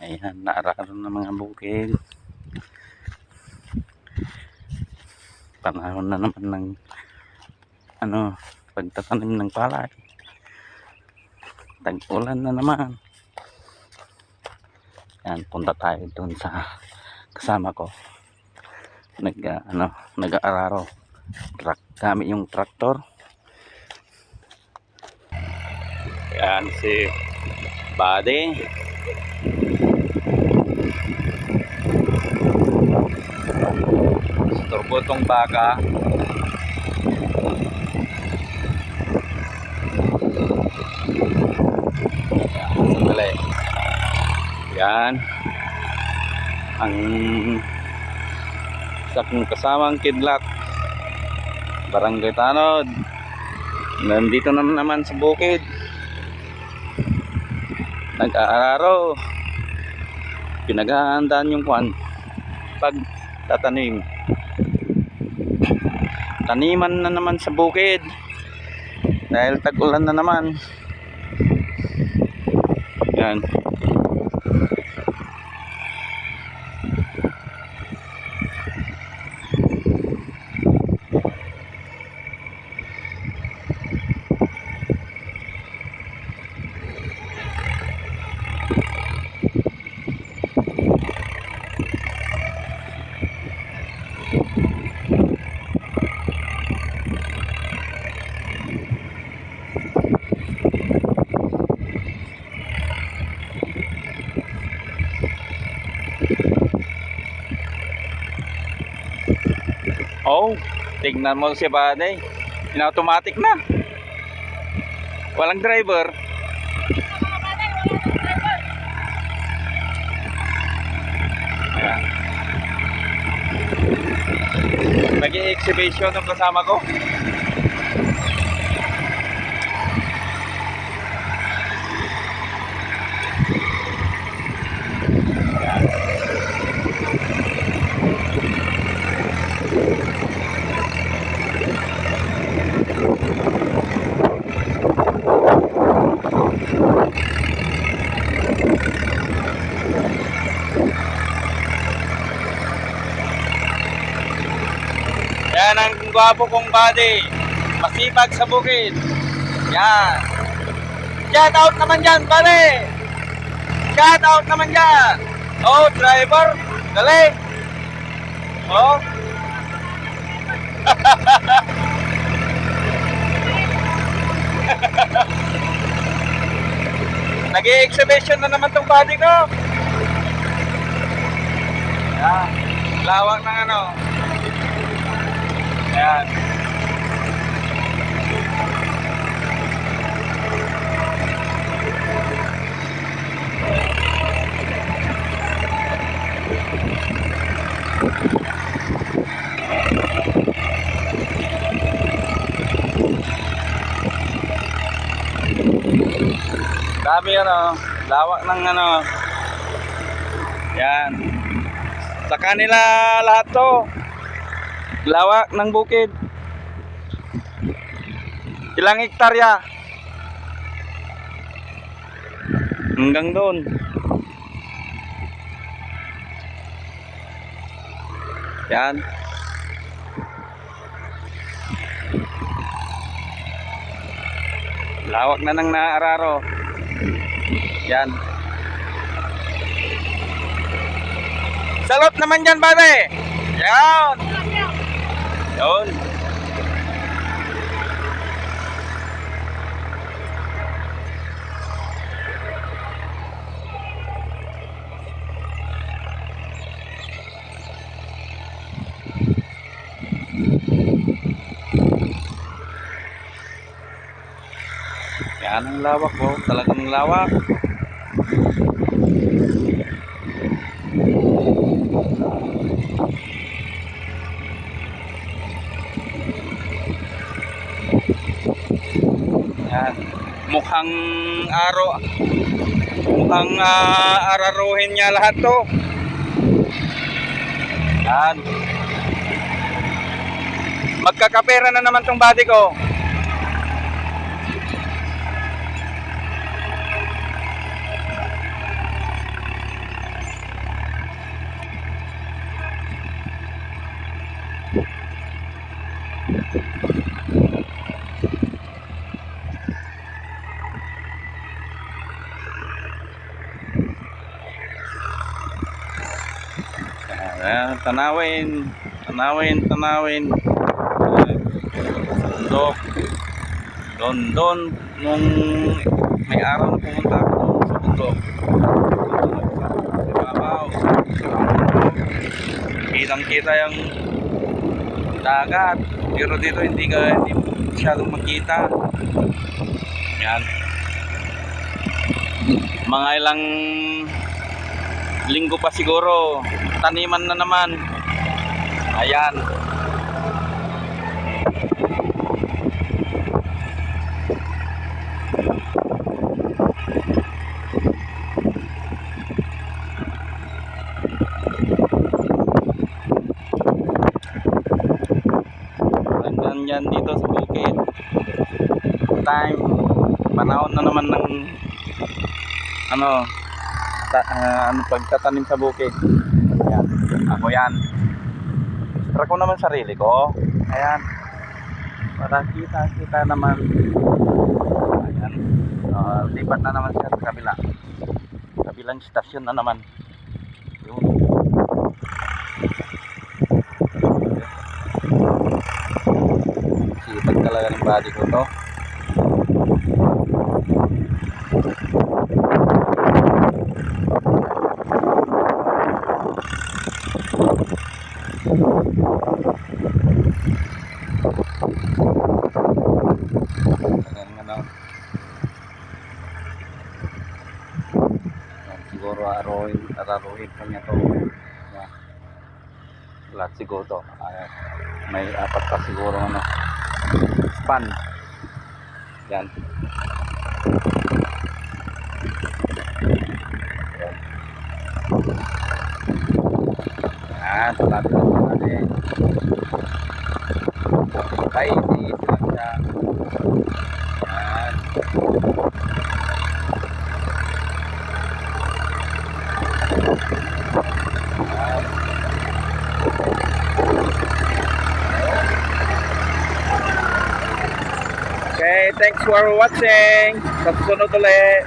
Ayan, naararo ng mga bukid. Panahon na naman ng pagtatanim ng palay. Tag-ulan na naman. Ayan, punta tayo doon sa kasama ko. Nag-aararo. Gamit yung traktor. Ayan si Buddy. Turbo tong baka. Sandali. Yan ang sakong kasamang kidlat, Barangay Tanod. Nandito naman sa bukid, nag-aararo, pinaghahandaan yung pagtatanim. Taniman na naman sa bukid dahil tag-ulan na naman. Yan. Oh, tignan mo si Buddy. In-automatic na. Walang driver. Ayan. Nag-i-exhibition ng kasama ko. Yan ang gwapo kong Buddy. Masipag sa bukid. Yan. Shout out naman dyan, Buddy. Shout out naman dyan. Oh, driver. Dali. Oh. Nag-i-exhibition na naman tong Buddy ko. Yan. Lawak ng Ayan. Dami lawak ng Yan. Sa kanila lahat to. Lawak ng bukid. Ilang hektarya? Hanggang doon. Yan. Lawak na ng naararo. Yan. Salot naman dyan, Buddy. Yan. Yun. Yan ang lawak po. Talagang lawak. Yan. Mukhang araruhin niya lahat to. Yan. Magkakapera na naman tong Buddy ko. Ayan, tanawin. Tanawin. Bundok. Doon, nung may araw na pumunta ako doon sa bundok. Sa ibabaw. Kitang-kita yung dagat. Pero dito hindi masyadong makita. Yan. Mga ilang linggo pa siguro, taniman na naman. Ayan. Yan dito sa bukid. Panahon na naman ng pagtatanim sa bukid. Ayan. Ako yan. Try ko naman sarili ko. Ayan. Para kita naman. Ayan. Lipat na naman siya sa kabila. Kabilang stasyon na naman. Yun. Sipag talaga ng body ko to. Siguro araruhin pa niya to. Yeah. Lahat siguro to. May apat pa siguro span. Yan. Lahat natin. Okay, ito lang siya. Yan. Okay, thanks for watching. Sa susunod ulit.